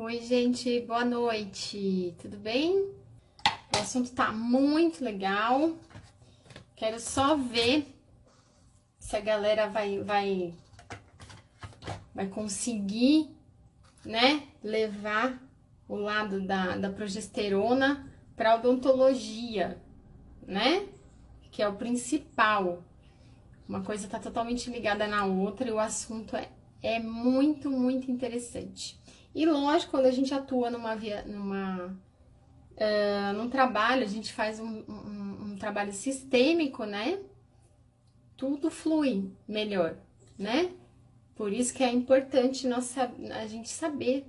Oi, gente, boa noite, tudo bem? O assunto tá muito legal. Quero só ver se a galera vai conseguir, né, levar o lado da progesterona para odontologia, né? Que é o principal. Uma coisa tá totalmente ligada na outra e o assunto é muito, muito interessante. E lógico, quando a gente atua num trabalho, a gente faz um trabalho sistêmico, né? Tudo flui melhor, né? Por isso que é importante a gente saber,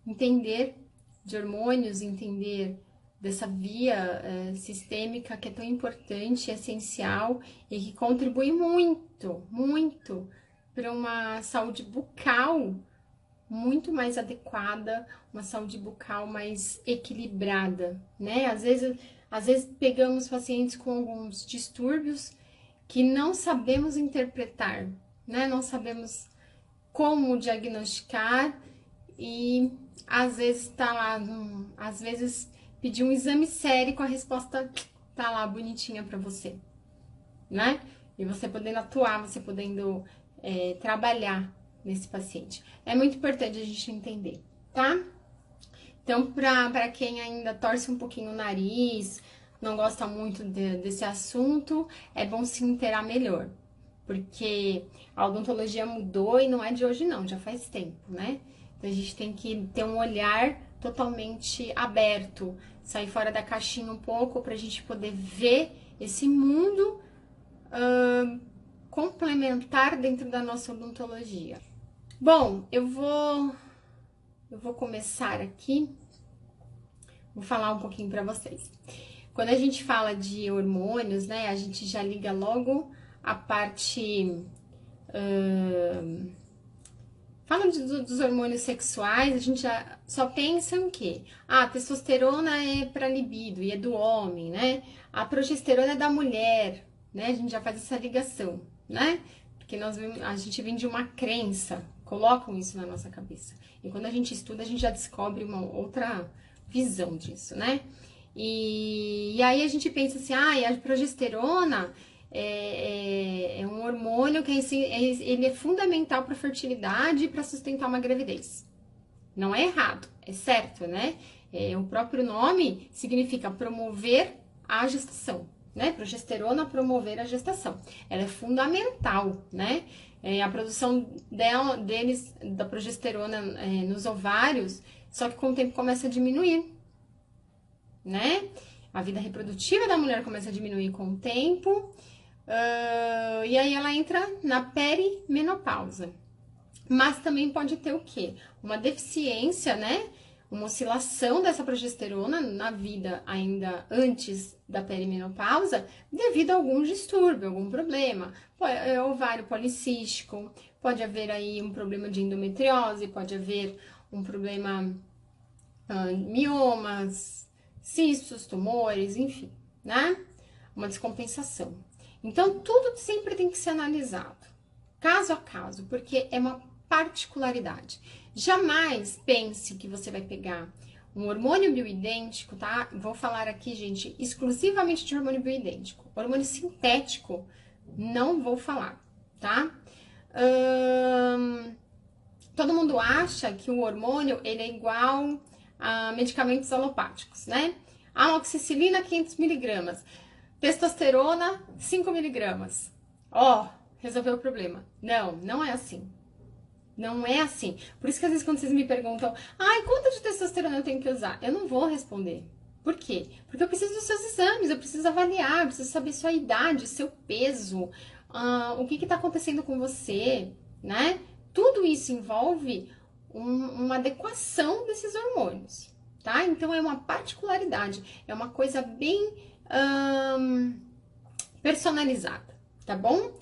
entender de hormônios, entender dessa via sistêmica que é tão importante, essencial e que contribui muito, muito para uma saúde bucal muito mais adequada, uma saúde bucal mais equilibrada, né? Às vezes pegamos pacientes com alguns distúrbios que não sabemos interpretar, né? Não sabemos como diagnosticar e às vezes tá lá, às vezes pedir um exame sério com a resposta tá lá bonitinha para você, né? E você podendo atuar, você podendo trabalhar nesse paciente. É muito importante a gente entender, tá? Então, para quem ainda torce um pouquinho o nariz, não gosta muito desse assunto, é bom se inteirar melhor. Porque a odontologia mudou e não é de hoje não, já faz tempo, né? Então a gente tem que ter um olhar totalmente aberto, sair fora da caixinha um pouco para a gente poder ver esse mundo complementar dentro da nossa odontologia. Bom, eu vou começar aqui, vou falar um pouquinho para vocês. Quando a gente fala de hormônios, né, a gente já liga logo a parte... Falando dos hormônios sexuais, a gente já só pensa em quê? Ah, a testosterona é para libido e é do homem, né? A progesterona é da mulher, né? A gente já faz essa ligação, né? Porque a gente vem de uma crença, colocam isso na nossa cabeça. E quando a gente estuda, a gente já descobre uma outra visão disso, né? E aí a gente pensa assim, a progesterona é um hormônio que ele é fundamental para a fertilidade e para sustentar uma gravidez. Não é errado, é certo, né? O próprio nome significa promover a gestação, né? Progesterona promover a gestação. Ela é fundamental, né? A produção da progesterona nos ovários, só que com o tempo começa a diminuir, né? A vida reprodutiva da mulher começa a diminuir com o tempo, e aí ela entra na perimenopausa. Mas também pode ter o quê? Uma deficiência, né? Uma oscilação dessa progesterona na vida ainda antes da perimenopausa, devido a algum distúrbio, algum problema. Ovário policístico, pode haver aí um problema de endometriose, pode haver um problema miomas, cistos, tumores, enfim, né? Uma descompensação. Então, tudo sempre tem que ser analisado, caso a caso, porque é uma particularidade. Jamais pense que você vai pegar um hormônio bioidêntico, tá? Vou falar aqui, gente, exclusivamente de hormônio bioidêntico. Hormônio sintético, não vou falar, tá? Todo mundo acha que o hormônio, ele é igual a medicamentos alopáticos, né? Amoxicilina, 500 miligramas. Testosterona, 5 miligramas. Resolveu o problema. Não é assim. Não é assim. Por isso que às vezes quando vocês me perguntam, quanto de testosterona eu tenho que usar? Eu não vou responder. Por quê? Porque eu preciso dos seus exames, eu preciso avaliar, eu preciso saber sua idade, seu peso, o que está acontecendo com você, né? Tudo isso envolve uma adequação desses hormônios, tá? Então é uma particularidade, é uma coisa bem personalizada, tá bom?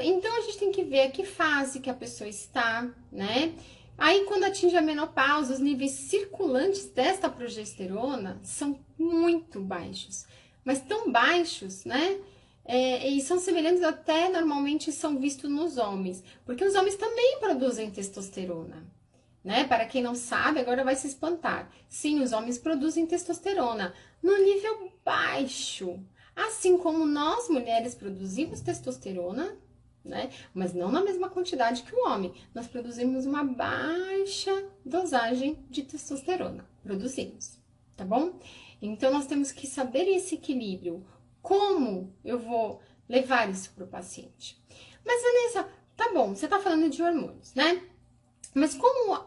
Então a gente tem que ver a que fase que a pessoa está, né? Aí quando atinge a menopausa, os níveis circulantes desta progesterona são muito baixos, mas tão baixos, né? E são semelhantes até normalmente são vistos nos homens, porque os homens também produzem testosterona, né? Para quem não sabe, agora vai se espantar. Sim, os homens produzem testosterona no nível baixo, assim como nós mulheres produzimos testosterona, né? Mas não na mesma quantidade que o homem. Nós produzimos uma baixa dosagem de testosterona. Produzimos, tá bom? Então nós temos que saber esse equilíbrio. Como eu vou levar isso para o paciente? Mas, Vanessa, tá bom, você tá falando de hormônios, né? Mas como,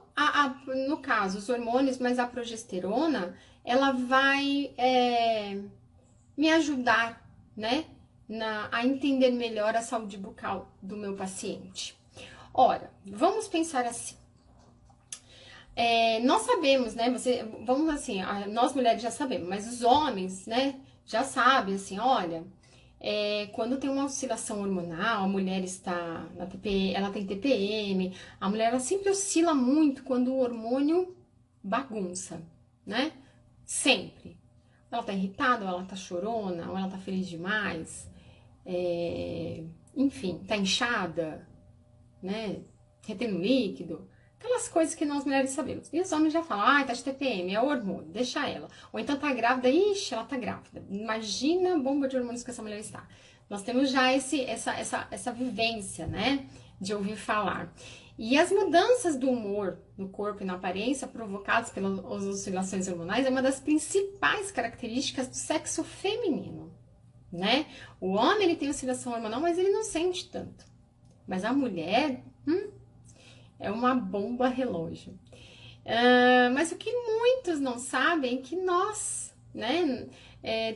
no caso, os hormônios, mas a progesterona, ela vai me ajudar, né, a entender melhor a saúde bucal do meu paciente. Ora, vamos pensar assim. Nós sabemos, né, vamos assim, nós mulheres já sabemos, mas os homens, né, já sabem, assim, olha, quando tem uma oscilação hormonal, a mulher está na TPM, ela tem TPM, a mulher ela sempre oscila muito quando o hormônio bagunça, né? Sempre. Ela tá irritada, ou ela tá chorona, ou ela tá feliz demais, enfim, tá inchada, né? Retendo líquido. Aquelas coisas que nós mulheres sabemos. E os homens já falam, tá de TPM, é o hormônio, deixa ela. Ou então tá grávida, ixi, ela tá grávida. Imagina a bomba de hormônios que essa mulher está. Nós temos já essa vivência, né, de ouvir falar. E as mudanças do humor no corpo e na aparência provocadas pelas oscilações hormonais é uma das principais características do sexo feminino, né? O homem, ele tem oscilação hormonal, mas ele não sente tanto. Mas a mulher, é uma bomba relógio. Mas o que muitos não sabem é que nós, né,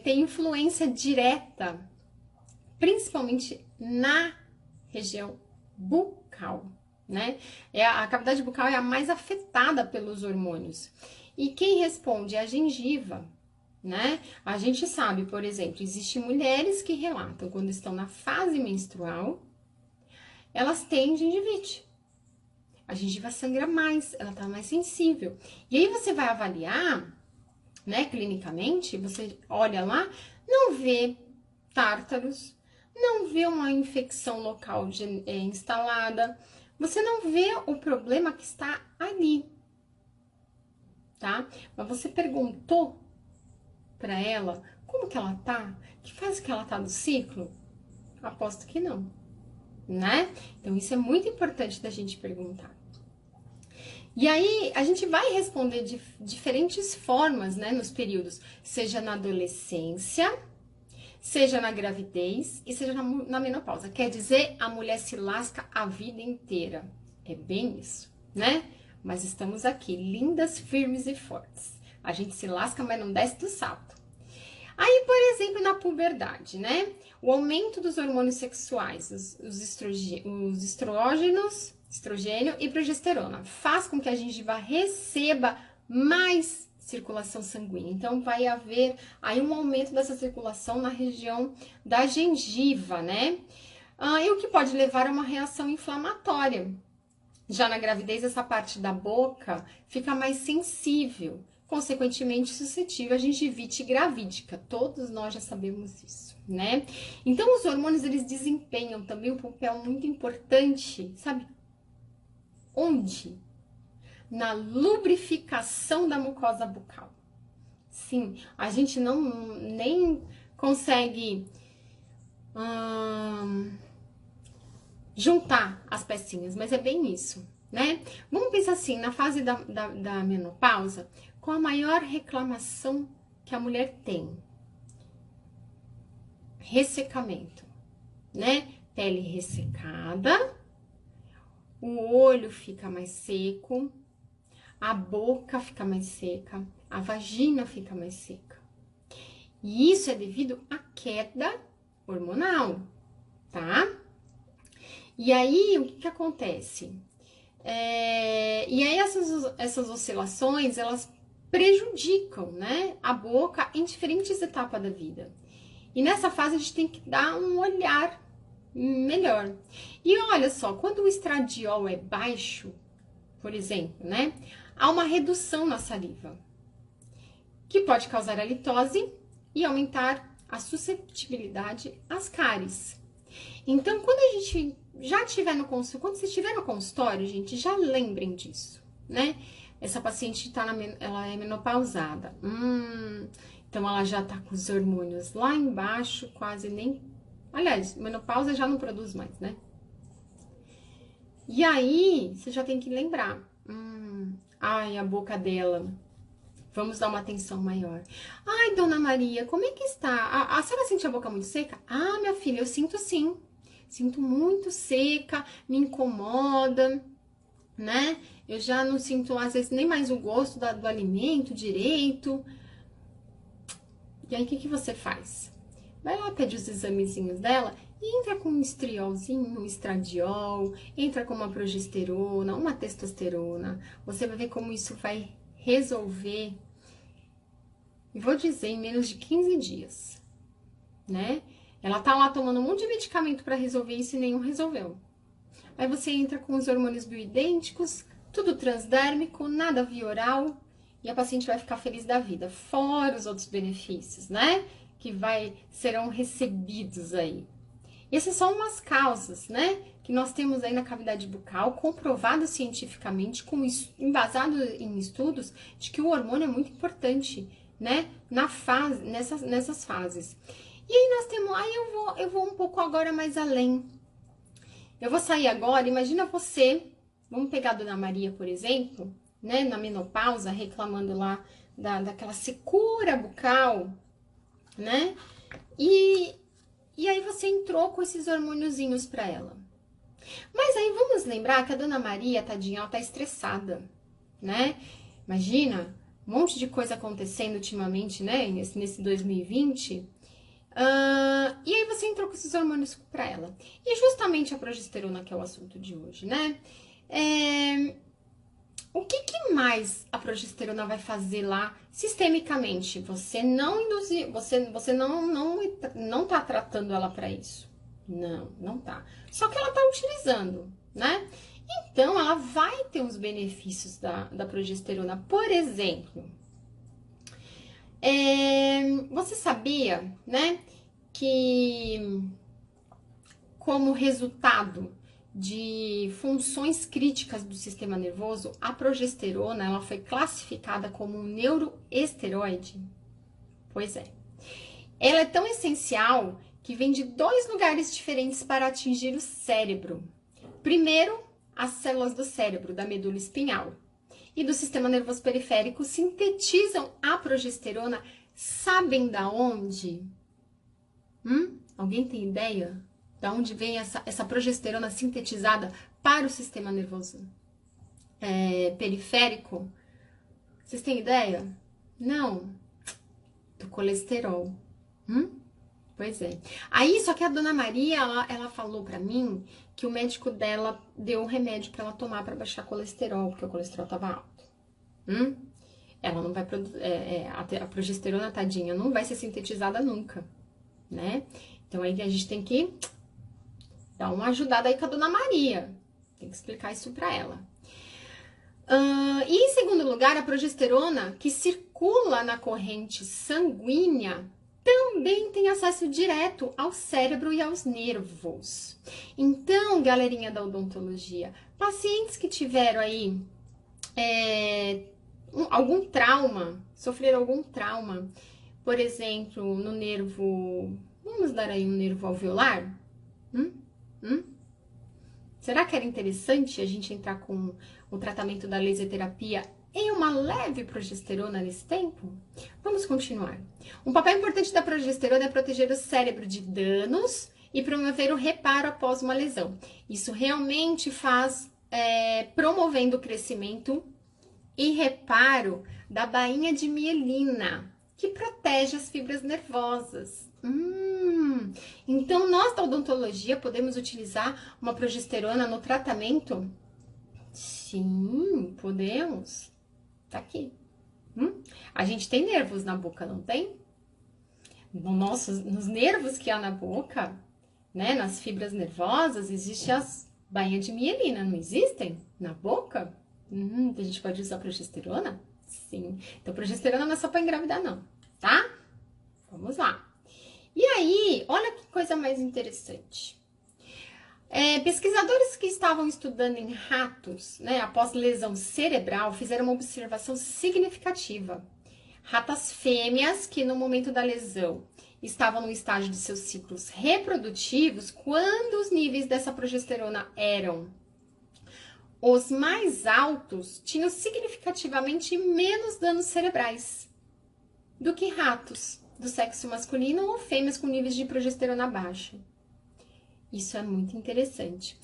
tem influência direta, principalmente na região bucal, né? A cavidade bucal é a mais afetada pelos hormônios. E quem responde é a gengiva, né? A gente sabe, por exemplo, existem mulheres que relatam quando estão na fase menstrual, elas têm gengivite. A gengiva sangra mais, ela tá mais sensível. E aí você vai avaliar, né, clinicamente, você olha lá, não vê tártaros, não vê uma infecção local instalada, você não vê o problema que está ali, tá? Mas você perguntou para ela como que ela tá? Que fase que ela tá do ciclo? Aposto que não, né? Então isso é muito importante da gente perguntar. E aí, a gente vai responder de diferentes formas, né, nos períodos, seja na adolescência, seja na gravidez e seja na menopausa. Quer dizer, a mulher se lasca a vida inteira. É bem isso, né? Mas estamos aqui, lindas, firmes e fortes. A gente se lasca, mas não desce do salto. Aí, por exemplo, na puberdade, né? O aumento dos hormônios sexuais, os estrógenos, estrogênio e progesterona, faz com que a gengiva receba mais circulação sanguínea. Então, vai haver aí um aumento dessa circulação na região da gengiva, né? E o que pode levar a uma reação inflamatória. Já na gravidez, essa parte da boca fica mais sensível, consequentemente suscetível à gengivite gravídica. Todos nós já sabemos isso, né? Então, os hormônios, eles desempenham também um papel muito importante, sabe? Onde? Na lubrificação da mucosa bucal. Sim, a gente nem consegue juntar as pecinhas, mas é bem isso, né? Vamos pensar assim, na fase da menopausa, qual a maior reclamação que a mulher tem? Ressecamento, né? Pele ressecada, o olho fica mais seco, a boca fica mais seca, a vagina fica mais seca. E isso é devido à queda hormonal, tá? E aí, o que acontece? E aí, essas oscilações, elas prejudicam, né, a boca em diferentes etapas da vida. E nessa fase, a gente tem que dar um olhar melhor. E olha só, quando o estradiol é baixo, por exemplo, né, há uma redução na saliva, que pode causar halitose e aumentar a susceptibilidade às cáries. Então, quando a gente já estiver no consultório, quando você estiver no consultório, gente, já lembrem disso, né? Essa paciente ela é menopausada. Então ela já tá com os hormônios lá embaixo, quase nem... Aliás, menopausa já não produz mais, né? E aí, você já tem que lembrar. Ai, a boca dela. Vamos dar uma atenção maior. Ai, dona Maria, como é que está? A senhora sente a boca muito seca? Ah, minha filha, eu sinto sim. Sinto muito seca, me incomoda, né? Eu já não sinto, às vezes, nem mais o gosto do alimento direito. E aí, o que você faz? Vai lá, pede os examezinhos dela e entra com um estriolzinho, um estradiol, entra com uma progesterona, uma testosterona. Você vai ver como isso vai resolver, e vou dizer, em menos de 15 dias, né? Ela tá lá tomando um monte de medicamento para resolver isso e nenhum resolveu. Aí você entra com os hormônios bioidênticos, tudo transdérmico, nada via oral, e a paciente vai ficar feliz da vida, fora os outros benefícios, né? Que serão recebidos aí. Essas são umas causas, né? Que nós temos aí na cavidade bucal, comprovado cientificamente, embasado em estudos, de que o hormônio é muito importante, né? Nessas fases. E aí nós temos, eu vou um pouco agora mais além. Eu vou sair agora, imagina você, vamos pegar a Dona Maria, por exemplo, né? Na menopausa, reclamando lá daquela secura bucal, né? E aí você entrou com esses hormôniozinhos pra ela. Mas aí vamos lembrar que a Dona Maria, tadinha, ela tá estressada, né? Imagina, um monte de coisa acontecendo ultimamente, né? Nesse 2020. E aí você entrou com esses hormônios pra ela. E justamente a progesterona, que é o assunto de hoje, né? O que mais a progesterona vai fazer lá sistemicamente? Você não induzir, você não tá tratando ela para isso. Não tá. Só que ela tá utilizando, né? Então, ela vai ter os benefícios da progesterona. Por exemplo, você sabia, né, que como resultado de funções críticas do sistema nervoso, a progesterona ela foi classificada como um neuroesteroide? Pois é. Ela é tão essencial que vem de 2 lugares diferentes para atingir o cérebro. Primeiro, as células do cérebro, da medula espinhal e do sistema nervoso periférico sintetizam a progesterona. Sabem da onde? Alguém tem ideia? Da onde vem essa progesterona sintetizada para o sistema nervoso periférico? Vocês têm ideia? Não. Do colesterol. Pois é. Aí, só que a Dona Maria, ela falou pra mim que o médico dela deu um remédio pra ela tomar pra baixar colesterol, porque o colesterol tava alto. Ela não vai produzir... a progesterona, tadinha, não vai ser sintetizada nunca, né? Então, aí a gente tem que dar uma ajudada aí com a Dona Maria. Tem que explicar isso pra ela. E em segundo lugar, a progesterona, que circula na corrente sanguínea, também tem acesso direto ao cérebro e aos nervos. Então, galerinha da odontologia, pacientes que tiveram aí algum trauma, sofreram algum trauma, por exemplo, no nervo, vamos dar aí um nervo alveolar? Será que era interessante a gente entrar com o tratamento da laser terapia em uma leve progesterona nesse tempo? Vamos continuar. Um papel importante da progesterona é proteger o cérebro de danos e promover o reparo após uma lesão. Isso realmente faz promovendo o crescimento e reparo da bainha de mielina, que protege as fibras nervosas. Então, nós da odontologia podemos utilizar uma progesterona no tratamento? Sim, podemos. Tá aqui. A gente tem nervos na boca, não tem? Nos nervos que há na boca, né, nas fibras nervosas, existem as bainhas de mielina, não existem? Na boca? A gente pode usar progesterona? Sim. Então, progesterona não é só para engravidar, não, tá? Vamos lá. E aí, olha que coisa mais interessante. Pesquisadores que estavam estudando em ratos, né, após lesão cerebral, fizeram uma observação significativa. Ratas fêmeas que no momento da lesão estavam no estágio de seus ciclos reprodutivos, quando os níveis dessa progesterona eram os mais altos, tinham significativamente menos danos cerebrais do que ratos do sexo masculino ou fêmeas com níveis de progesterona baixa. Isso é muito interessante.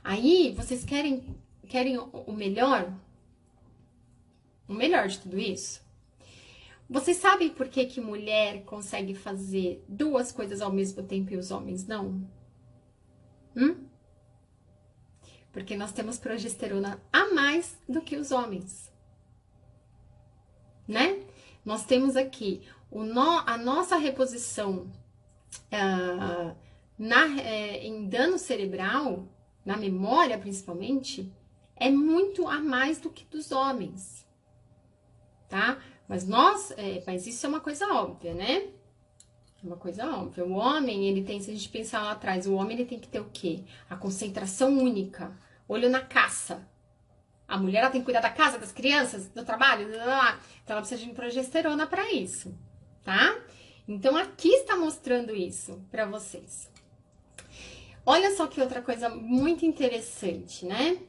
Aí, vocês querem o melhor? O melhor de tudo isso? Vocês sabem por que que mulher consegue fazer duas coisas ao mesmo tempo e os homens não? Porque nós temos progesterona a mais do que os homens, né? Nós temos aqui a nossa reposição em dano cerebral, na memória principalmente, é muito a mais do que dos homens, tá? Mas isso é uma coisa óbvia, né? Uma coisa óbvia. O homem, ele tem, se a gente pensar lá atrás, o homem ele tem que ter o quê? A concentração única, olho na caça. A mulher ela tem que cuidar da casa, das crianças, do trabalho, blá, blá, blá. Então ela precisa de progesterona para isso, tá? Então aqui está mostrando isso para vocês. Olha só que outra coisa muito interessante, né?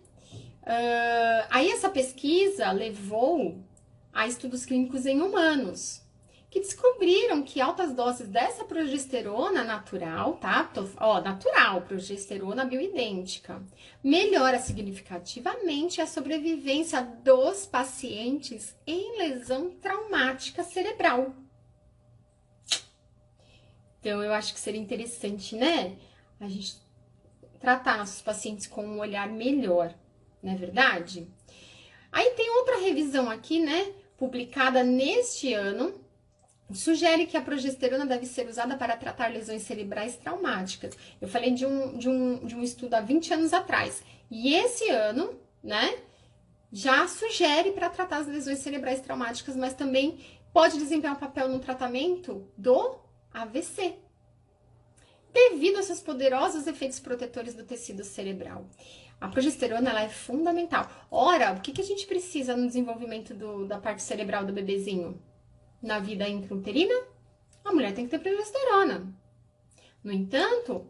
Aí essa pesquisa levou a estudos clínicos em humanos, que descobriram que altas doses dessa progesterona natural, tá? Natural, progesterona bioidêntica, melhora significativamente a sobrevivência dos pacientes em lesão traumática cerebral. Então, eu acho que seria interessante, né? A gente tratar nossos pacientes com um olhar melhor, não é verdade? Aí tem outra revisão aqui, né? Publicada neste ano, sugere que a progesterona deve ser usada para tratar lesões cerebrais traumáticas. Eu falei de um estudo há 20 anos atrás. E esse ano, né, já sugere para tratar as lesões cerebrais traumáticas, mas também pode desempenhar um papel no tratamento do AVC, devido aos seus poderosos efeitos protetores do tecido cerebral. A progesterona ela é fundamental. Ora, o que a gente precisa no desenvolvimento da parte cerebral do bebezinho? Na vida intrauterina, a mulher tem que ter progesterona. No entanto,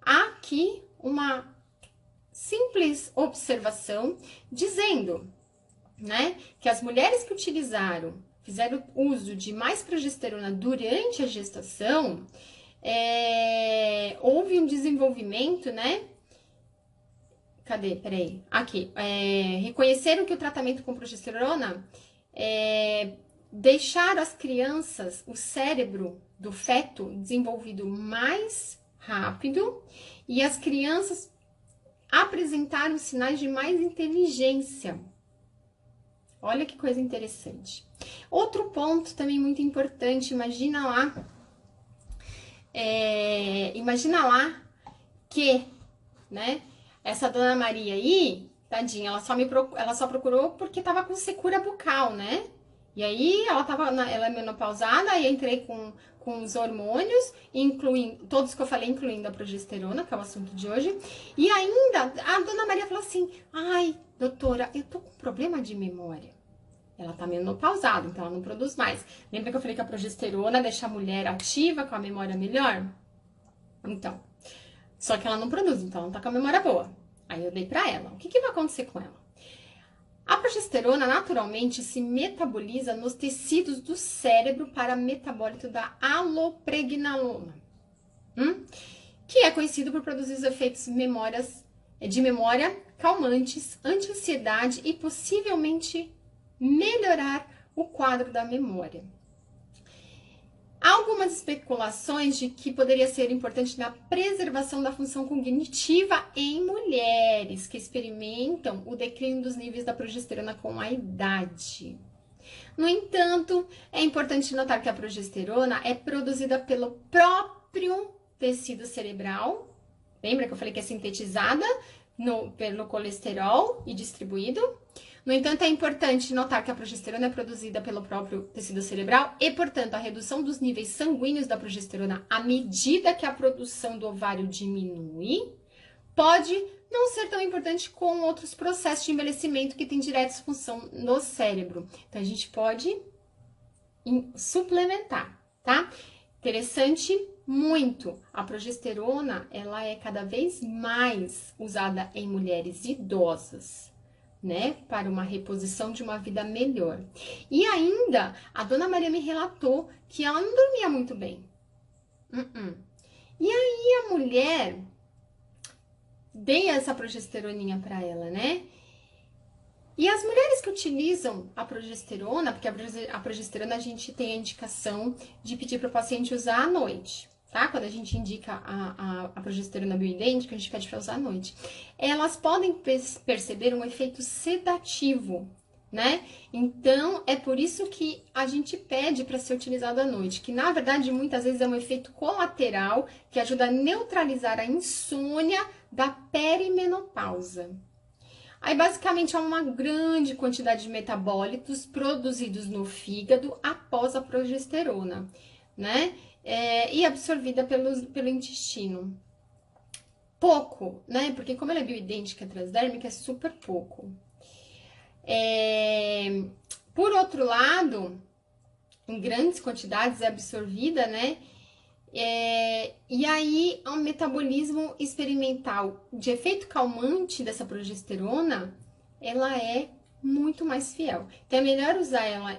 há aqui uma simples observação dizendo, né, que as mulheres que fizeram uso de mais progesterona durante a gestação, houve um desenvolvimento, né? Cadê? Peraí. Aqui. Reconheceram que o tratamento com progesterona deixaram as crianças, o cérebro do feto desenvolvido mais rápido e as crianças apresentaram sinais de mais inteligência. Olha que coisa interessante. Outro ponto também muito importante, imagina lá que, né, essa dona Maria aí, tadinha, ela só procurou porque tava com secura bucal, né? E aí ela é menopausada, aí eu entrei com os hormônios, incluindo todos que eu falei, incluindo a progesterona, que é o assunto de hoje. E ainda a dona Maria falou assim: ai, doutora, eu tô com problema de memória. Ela tá menopausada, então ela não produz mais. Lembra que eu falei que a progesterona deixa a mulher ativa, com a memória melhor? Então, só que ela não produz, então ela não tá com a memória boa. Aí eu dei pra ela. O que vai acontecer com ela? A progesterona naturalmente se metaboliza nos tecidos do cérebro para metabólito da allopregnalona, que é conhecido por produzir os efeitos de memória, calmantes, anti-ansiedade e possivelmente melhorar o quadro da memória. Há algumas especulações de que poderia ser importante na preservação da função cognitiva em mulheres que experimentam o declínio dos níveis da progesterona com a idade. No entanto, é importante notar que a progesterona é produzida pelo próprio tecido cerebral. Lembra que eu falei que é sintetizada pelo colesterol e distribuído? No entanto, é importante notar que a progesterona é produzida pelo próprio tecido cerebral e, portanto, a redução dos níveis sanguíneos da progesterona à medida que a produção do ovário diminui pode não ser tão importante com outros processos de envelhecimento que tem direta função no cérebro. Então, a gente pode suplementar, tá? Interessante muito. A progesterona, ela é cada vez mais usada em mulheres idosas, né? Para uma reposição de uma vida melhor. E ainda, a dona Maria me relatou que ela não dormia muito bem. E aí a mulher dei essa progesteroninha para ela, né? E as mulheres que utilizam a progesterona, porque a progesterona a gente tem a indicação de pedir para o paciente usar à noite, tá? Quando a gente indica a progesterona bioidêntica, a gente pede para usar à noite. Elas podem perceber um efeito sedativo, né? Então, é por isso que a gente pede para ser utilizado à noite, que na verdade muitas vezes é um efeito colateral que ajuda a neutralizar a insônia da perimenopausa. Aí, basicamente, é uma grande quantidade de metabólitos produzidos no fígado após a progesterona, né? E absorvida pelo intestino. Pouco, né? Porque como ela é bioidêntica transdérmica, é super pouco. Por outro lado, em grandes quantidades é absorvida, né? E aí, um metabolismo experimental de efeito calmante dessa progesterona, ela é muito mais fiel. Então, é melhor usar ela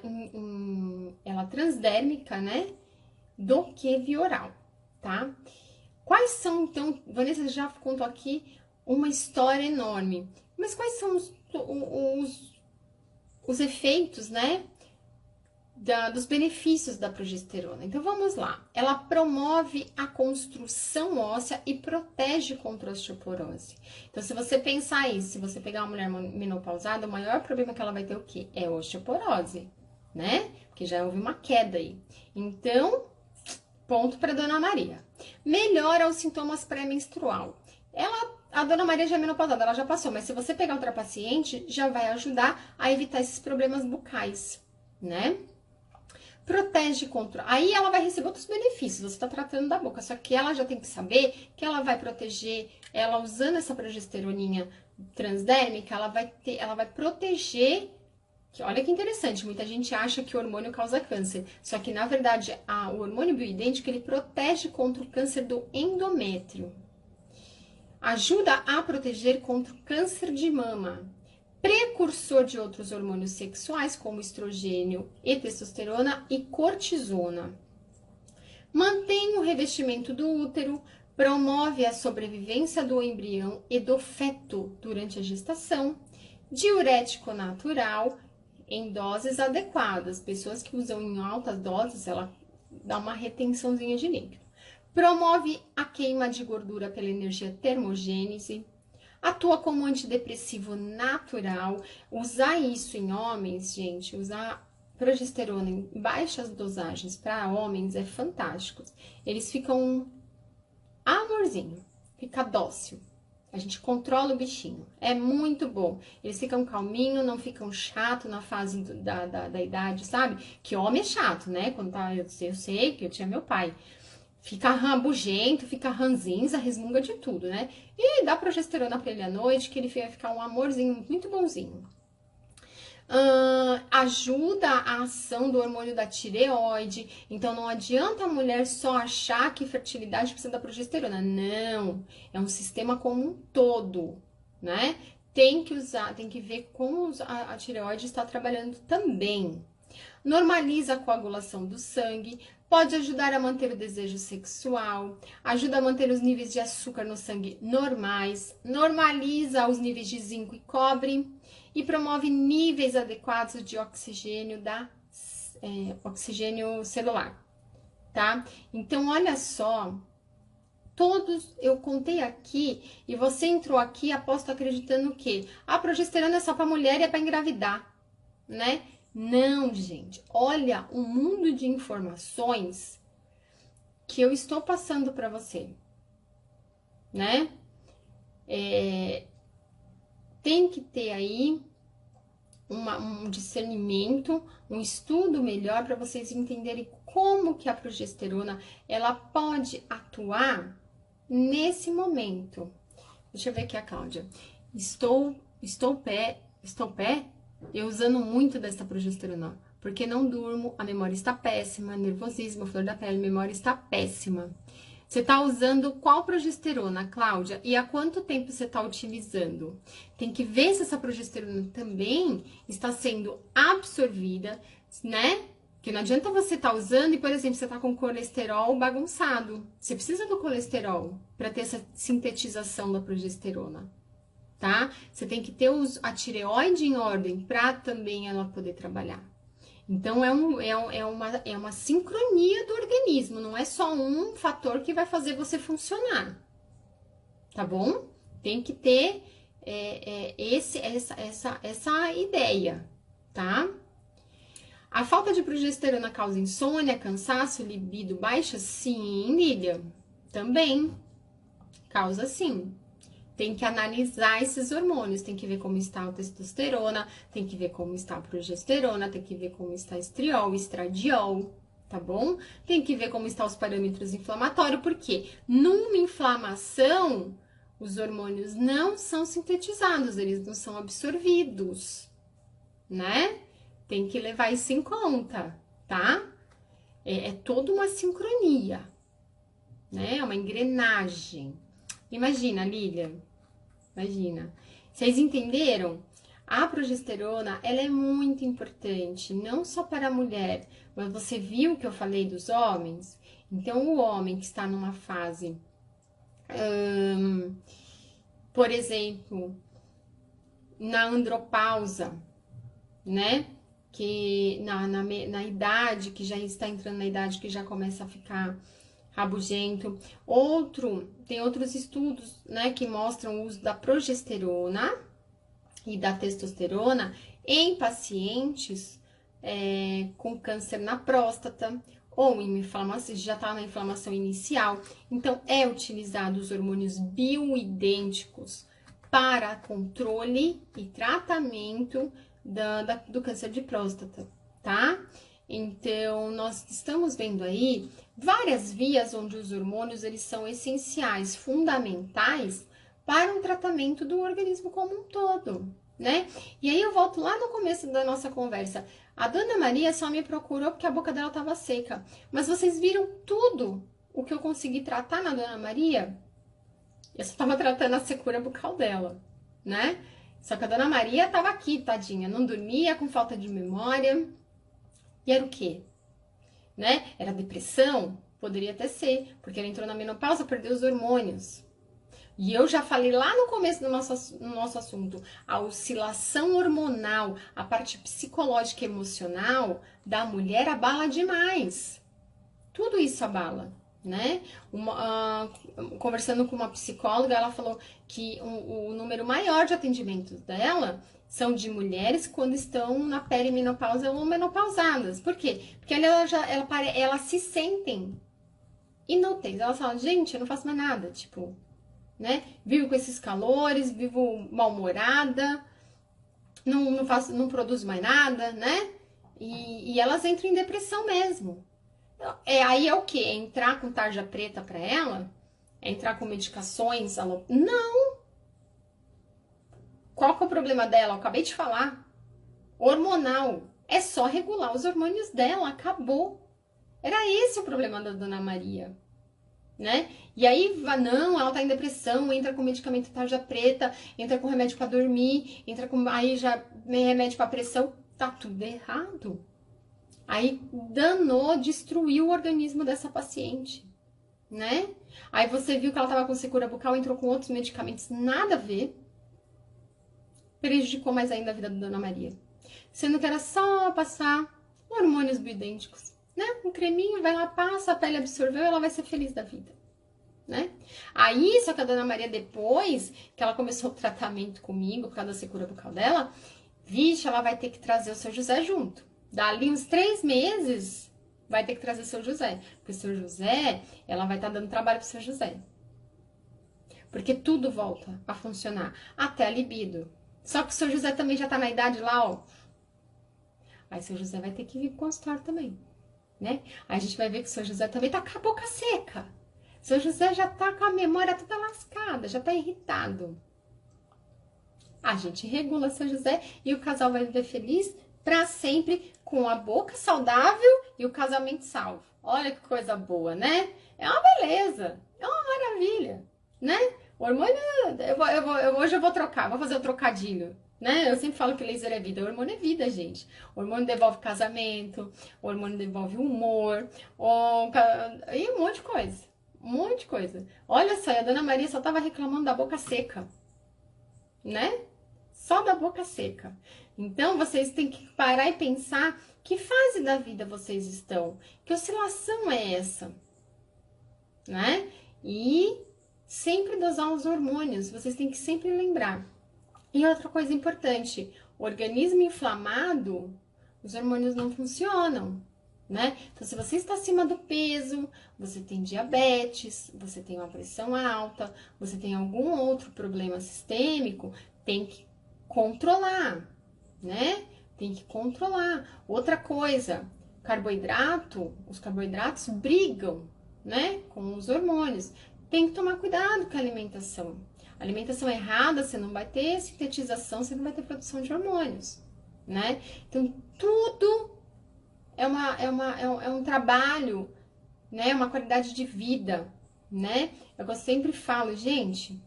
ela transdérmica, né? Do que via oral, tá? Quais são, então, Vanessa já contou aqui uma história enorme, mas quais são os efeitos, né? Dos benefícios da progesterona. Então, vamos lá. Ela promove a construção óssea e protege contra a osteoporose. Então, se você pensar aí, se você pegar uma mulher menopausada, o maior problema que ela vai ter o quê? É a osteoporose, né? Porque já houve uma queda aí. Então, ponto para Dona Maria. Melhora os sintomas pré-menstrual. A Dona Maria já é menopausada, ela já passou, mas se você pegar outra paciente, já vai ajudar a evitar esses problemas bucais, né? Protege contra... Aí ela vai receber outros benefícios, você está tratando da boca, só que ela já tem que saber que ela vai proteger, ela usando essa progesteroninha transdérmica, ela vai proteger, que olha que interessante, muita gente acha que o hormônio causa câncer, só que na verdade o hormônio bioidêntico, ele protege contra o câncer do endométrio, ajuda a proteger contra o câncer de mama, precursor de outros hormônios sexuais, como estrogênio e testosterona e cortisona. Mantém o revestimento do útero, promove a sobrevivência do embrião e do feto durante a gestação, diurético natural em doses adequadas. Pessoas que usam em altas doses, ela dá uma retençãozinha de líquido. Promove a queima de gordura pela energia termogênese. Atua como antidepressivo natural. Usar isso em homens, gente, usar progesterona em baixas dosagens para homens é fantástico. Eles ficam amorzinho, fica dócil. A gente controla o bichinho. É muito bom. Eles ficam calminho, não ficam chato na fase da idade, sabe? Que homem é chato, né? Quando tá, eu sei que eu tinha meu pai. Fica rabugento, fica ranzinza, resmunga de tudo, né? E dá progesterona pra ele à noite, que ele vai ficar um amorzinho muito bonzinho. Ajuda a ação do hormônio da tireoide. Então, não adianta a mulher só achar que fertilidade precisa da progesterona. Não, é um sistema como um todo, né? Tem que ver como a tireoide está trabalhando também. Normaliza a coagulação do sangue, pode ajudar a manter o desejo sexual, ajuda a manter os níveis de açúcar no sangue normais, normaliza os níveis de zinco e cobre e promove níveis adequados de oxigênio oxigênio celular, tá? Então, olha só, eu contei aqui e você entrou aqui, aposto acreditando que a progesterona é só para mulher e é para engravidar, né? Não, gente, olha o mundo de informações que eu estou passando para você, né? Tem que ter aí um discernimento, um estudo melhor para vocês entenderem como que a progesterona ela pode atuar nesse momento. Deixa eu ver aqui a Cláudia. Estou pé, eu usando muito desta progesterona, porque não durmo, a memória está péssima, nervosismo, flor da pele, memória está péssima. Você está usando qual progesterona, Cláudia? E há quanto tempo você está utilizando? Tem que ver se essa progesterona também está sendo absorvida, né? Porque não adianta você estar usando e, por exemplo, você está com colesterol bagunçado. Você precisa do colesterol para ter essa sintetização da progesterona, tá? Você tem que ter a tireoide em ordem para também ela poder trabalhar. Então, é uma sincronia do organismo, não é só um fator que vai fazer você funcionar, tá bom? Tem que ter essa ideia, tá? A falta de progesterona causa insônia, cansaço, libido baixa? Sim, Lília, também causa sim. Tem que analisar esses hormônios, tem que ver como está a testosterona, tem que ver como está a progesterona, tem que ver como está estriol, estradiol, tá bom? Tem que ver como estão os parâmetros inflamatórios, porque numa inflamação, os hormônios não são sintetizados, eles não são absorvidos, né? Tem que levar isso em conta, tá? É toda uma sincronia, né? É uma engrenagem. Imagina, Lília, imagina. Vocês entenderam? A progesterona, ela é muito importante, não só para a mulher, mas você viu que eu falei dos homens? Então, o homem que está numa fase, por exemplo, na andropausa, né? Que na idade, que já está entrando na idade que já começa a ficar rabugento. Tem outros estudos, né, que mostram o uso da progesterona e da testosterona em pacientes com câncer na próstata ou em inflamação, já está na inflamação inicial. Então, é utilizado os hormônios bioidênticos para controle e tratamento do câncer de próstata, tá? Então, nós estamos vendo aí várias vias onde os hormônios eles são essenciais, fundamentais para um tratamento do organismo como um todo, né? E aí eu volto lá no começo da nossa conversa. A Dona Maria só me procurou porque a boca dela estava seca. Mas vocês viram tudo o que eu consegui tratar na Dona Maria? Eu só estava tratando a secura bucal dela, né? Só que a Dona Maria estava aqui, tadinha, não dormia, com falta de memória. E era o quê? Né? Era depressão? Poderia até ser, porque ela entrou na menopausa, perdeu os hormônios. E eu já falei lá no começo do nosso assunto, a oscilação hormonal, a parte psicológica e emocional da mulher abala demais. Tudo isso abala, né? Conversando com uma psicóloga, ela falou que o número maior de atendimentos dela são de mulheres quando estão na perimenopausa ou menopausadas. Por quê? Porque elas se sentem inúteis. Elas falam, gente, eu não faço mais nada, tipo, né? Vivo com esses calores, vivo mal-humorada, não produzo mais nada, né? E elas entram em depressão mesmo. Aí é o quê? É entrar com tarja preta pra ela? É entrar com medicações? Não! Qual que é o problema dela? Eu acabei de falar. Hormonal. É só regular os hormônios dela, acabou. Era esse o problema da Dona Maria, né? E aí, não, ela tá em depressão, entra com medicamento tarja preta, entra com remédio pra dormir, aí já remédio pra pressão, tá tudo errado. Aí danou, destruiu o organismo dessa paciente, né? Aí você viu que ela tava com secura bucal, entrou com outros medicamentos, nada a ver. Prejudicou mais ainda a vida da Dona Maria. Sendo que era só passar hormônios bioidênticos, né? Um creminho, vai lá, passa, a pele absorveu e ela vai ser feliz da vida, né? Aí, só que a Dona Maria, depois que ela começou o tratamento comigo, por causa da secura bucal dela, vixe, ela vai ter que trazer o seu José junto. Dali uns 3 meses, vai ter que trazer o seu José. Porque o seu José, ela vai estar dando trabalho pro seu José. Porque tudo volta a funcionar, até a libido. Só que o seu José também já tá na idade lá, ó. Aí o seu José vai ter que vir pro consultório também, né? Aí a gente vai ver que o seu José também tá com a boca seca. São José já tá com a memória toda lascada, já tá irritado. A gente regula São José e o casal vai viver feliz para sempre com a boca saudável e o casamento salvo. Olha que coisa boa, né? É uma beleza, é uma maravilha, né? O hormônio, hoje eu vou trocar, vou fazer o trocadilho, né? Eu sempre falo que laser é vida, o hormônio é vida, gente. O hormônio devolve casamento, o hormônio devolve humor, e um monte de coisa, um monte de coisa. Olha só, a Dona Maria só tava reclamando da boca seca, né? Só da boca seca. Então, vocês têm que parar e pensar que fase da vida vocês estão, que oscilação é essa, né? E sempre dosar os hormônios, vocês têm que sempre lembrar. E outra coisa importante, o organismo inflamado, os hormônios não funcionam, né? Então, se você está acima do peso, você tem diabetes, você tem uma pressão alta, você tem algum outro problema sistêmico, tem que controlar, né? Tem que controlar. Outra coisa, carboidrato, os carboidratos brigam, né, com os hormônios. Tem que tomar cuidado com a alimentação. Alimentação errada, você não vai ter sintetização, você não vai ter produção de hormônios, né? Então, tudo é um trabalho, né? Uma qualidade de vida, né? Eu sempre falo, gente,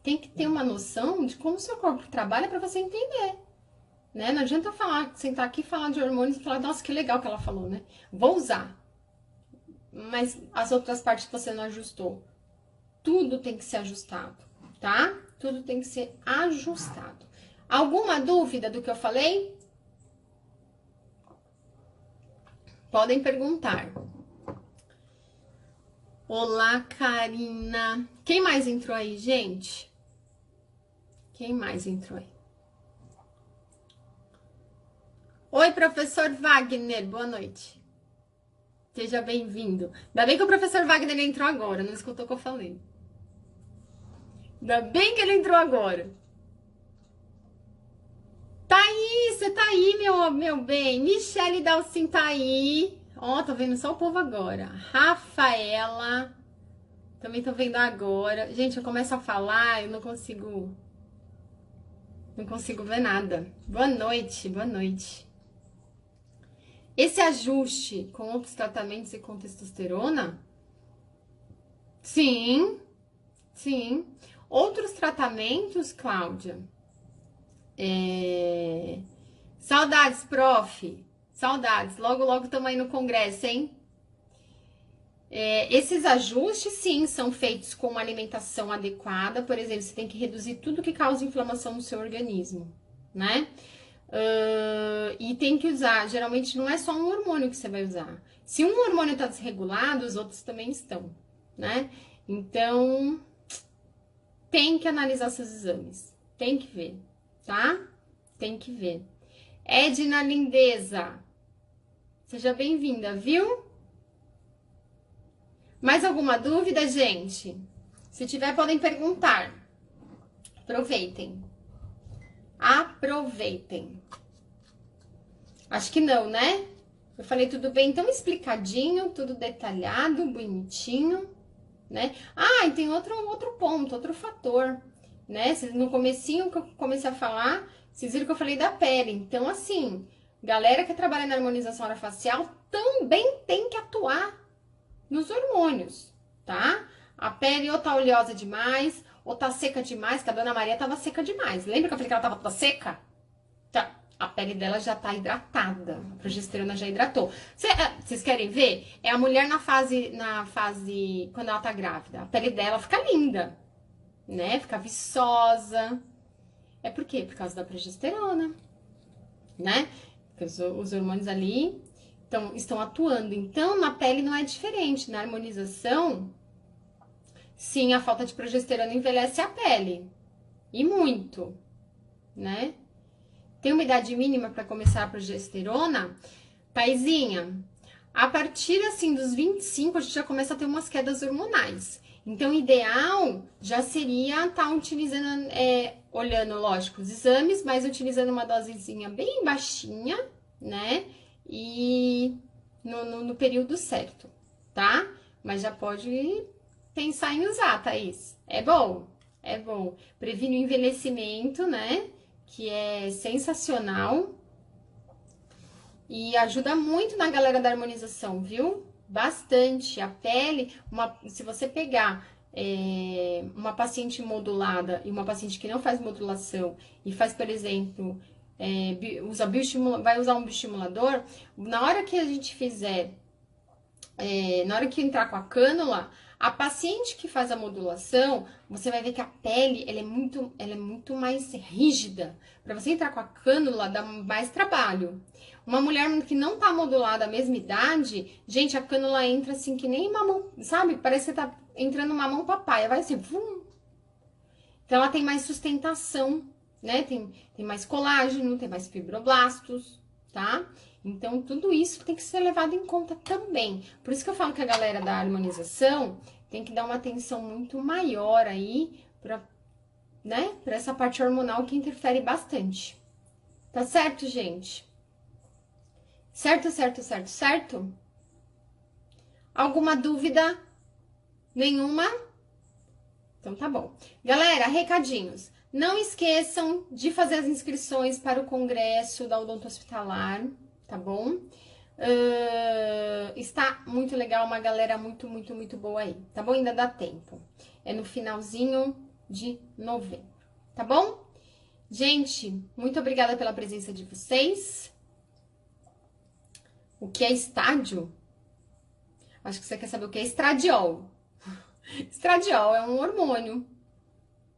tem que ter uma noção de como o seu corpo trabalha para você entender, né? Não adianta sentar aqui e falar de hormônios e falar, nossa, que legal que ela falou, né? Vou usar. Mas as outras partes que você não ajustou. Tudo tem que ser ajustado, tá? Tudo tem que ser ajustado. Alguma dúvida do que eu falei? Podem perguntar. Olá, Karina. Quem mais entrou aí, gente? Quem mais entrou aí? Oi, professor Wagner. Boa noite. Seja bem-vindo. Ainda bem que o professor Wagner entrou agora, não escutou o que eu falei. Ainda bem que ele entrou agora. Tá aí, você tá aí, meu bem. Michele Dalcin tá aí. Ó, tô vendo só o povo agora. Rafaela. Também tô vendo agora. Gente, eu começo a falar, eu não consigo ver nada. Boa noite, boa noite. Esse ajuste com outros tratamentos e com testosterona? Sim, sim. Outros tratamentos, Cláudia? Saudades, prof. Saudades. Logo, logo estamos aí no congresso, hein? Esses ajustes, sim, são feitos com uma alimentação adequada. Por exemplo, você tem que reduzir tudo que causa inflamação no seu organismo, né? E tem que usar, geralmente não é só um hormônio que você vai usar. Se um hormônio está desregulado, os outros também estão, né? Então, tem que analisar seus exames. Tem que ver, tá? Tem que ver. Edna Lindeza, seja bem-vinda, viu? Mais alguma dúvida, gente? Se tiver, podem perguntar. Aproveitem. Aproveitem. Acho que não, né? Eu falei tudo bem, tão explicadinho, tudo detalhado, bonitinho, né? Ah, e tem outro ponto, outro fator, né? No comecinho que eu comecei a falar, vocês viram que eu falei da pele. Então, assim, galera que trabalha na harmonização orofacial também tem que atuar nos hormônios, tá? A pele ou tá oleosa demais, ou tá seca demais, que a Dona Maria tava seca demais. Lembra que eu falei que ela tava toda seca? Tá. A pele dela já tá hidratada. A progesterona já hidratou. Vocês querem ver? É a mulher na fase quando ela tá grávida. A pele dela fica linda, né? Fica viçosa. É por quê? Por causa da progesterona, né? Porque os hormônios ali estão atuando. Então, na pele não é diferente. Na harmonização, sim, a falta de progesterona envelhece a pele. E muito, né? Tem uma idade mínima para começar a progesterona? Paizinha, a partir assim dos 25, a gente já começa a ter umas quedas hormonais. Então, o ideal já seria estar utilizando, olhando, lógico, os exames, mas utilizando uma dosezinha bem baixinha, né? E no período certo, tá? Mas já pode pensar em usar, Thaís. É bom, é bom. Previne o envelhecimento, né? Que é sensacional. E ajuda muito na galera da harmonização, viu? Bastante. A pele, se você pegar uma paciente modulada e uma paciente que não faz modulação e faz, por exemplo, vai usar um bioestimulador, na hora que a gente fizer, na hora que entrar com a cânula, a paciente que faz a modulação, você vai ver que a pele ela é muito mais rígida. Para você entrar com a cânula, dá mais trabalho. Uma mulher que não tá modulada à mesma idade, gente, a cânula entra assim que nem mamão, sabe? Parece que você tá entrando mamão papaya, vai assim, vum. Então ela tem mais sustentação, né? Tem mais colágeno, tem mais fibroblastos, tá? Então tudo isso tem que ser levado em conta também. Por isso que eu falo que a galera da harmonização tem que dar uma atenção muito maior aí pra, né? Pra essa parte hormonal que interfere bastante. Tá certo, gente? Certo, certo, certo, certo? Alguma dúvida? Nenhuma? Então tá bom. Galera, recadinhos. Não esqueçam de fazer as inscrições para o congresso da Odonto Hospitalar, tá bom? Está muito legal, uma galera muito, muito, muito boa aí, tá bom? Ainda dá tempo. É no finalzinho de novembro, tá bom? Gente, muito obrigada pela presença de vocês. O que é estádio? Acho que você quer saber o que é estradiol. Estradiol é um hormônio,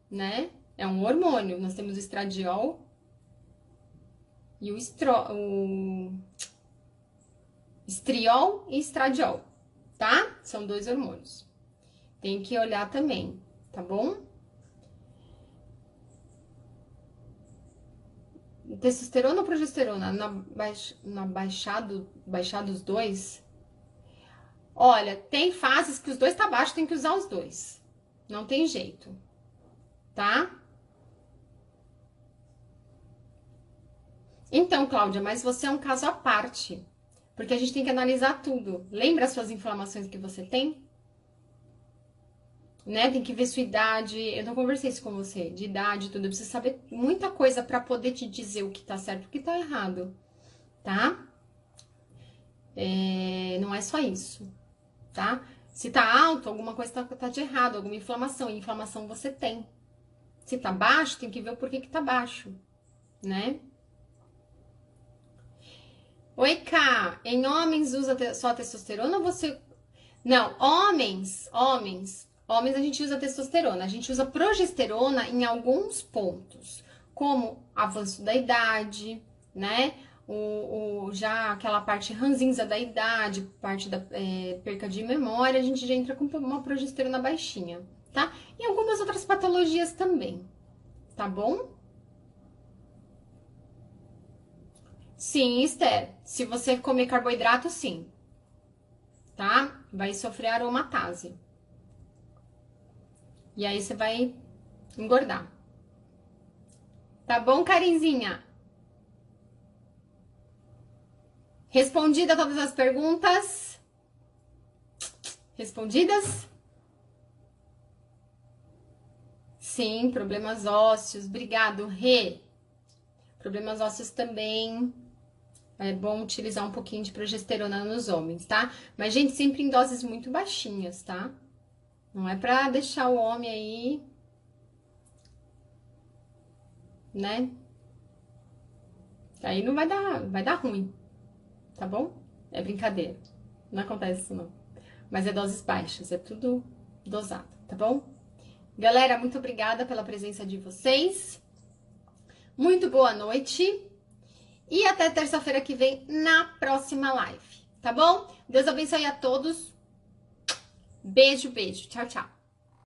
né? É um hormônio. Nós temos o estradiol e o estriol e estradiol, tá? São 2 hormônios. Tem que olhar também, tá bom? Testosterona ou progesterona? Baixar dos 2? Olha, tem fases que os 2 tá baixo, tem que usar os 2. Não tem jeito, tá? Então, Cláudia, mas você é um caso à parte. Porque a gente tem que analisar tudo. Lembra as suas inflamações que você tem? Né? Tem que ver sua idade. Eu não conversei isso com você, de idade, tudo. Eu preciso saber muita coisa pra poder te dizer o que tá certo e o que tá errado, tá? Não é só isso, tá? Se tá alto, alguma coisa tá de errado, alguma inflamação. E inflamação você tem. Se tá baixo, tem que ver o porquê que tá baixo, né? Oi, Ká. Em homens usa só testosterona ou você... Não, homens a gente usa testosterona. A gente usa progesterona em alguns pontos, como avanço da idade, né? Já aquela parte ranzinza da idade, parte da perca de memória, a gente já entra com uma progesterona baixinha, tá? E algumas outras patologias também, tá bom? Sim, Esther. Se você comer carboidrato, sim, tá? Vai sofrer aromatase. E aí você vai engordar. Tá bom, Carinzinha? Respondida todas as perguntas? Respondidas? Sim, problemas ósseos. Obrigado, Rê. Problemas ósseos também. É bom utilizar um pouquinho de progesterona nos homens, tá? Mas, gente, sempre em doses muito baixinhas, tá? Não é pra deixar o homem aí, né? Aí não vai dar ruim, tá bom? É brincadeira. Não acontece isso, não. Mas é doses baixas, é tudo dosado, tá bom? Galera, muito obrigada pela presença de vocês. Muito boa noite. E até terça-feira que vem na próxima live, tá bom? Deus abençoe a todos. Beijo, beijo. Tchau, tchau.